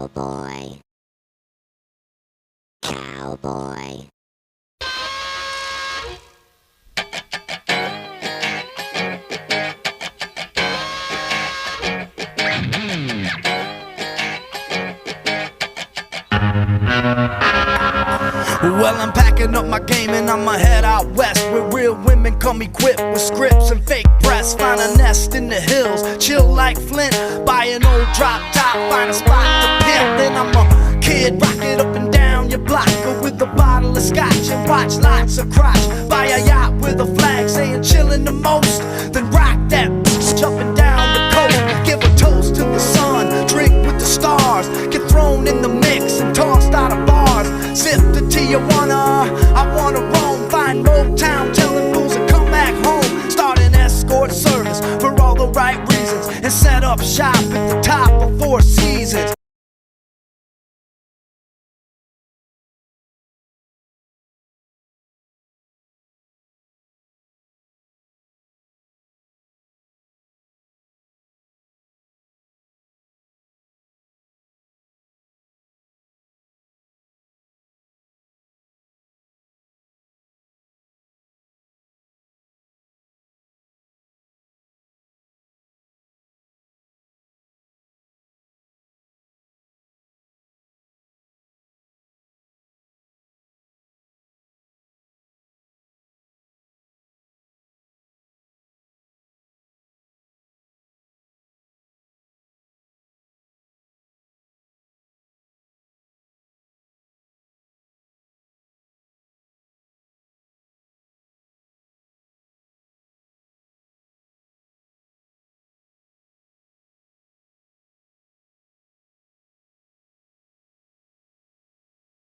Cowboy. Cowboy. Well, I'm packing up my game and I'ma head out west, where real women come equipped with scripts and fake breasts. Find a nest in the hills, chill like Flint. Buy an old drop top, find a spot to pimp. Then I'm a kid, rock it up and down your block with a bottle of scotch and watch lots of crotch. Buy a yacht with a flag saying chillin' the most, then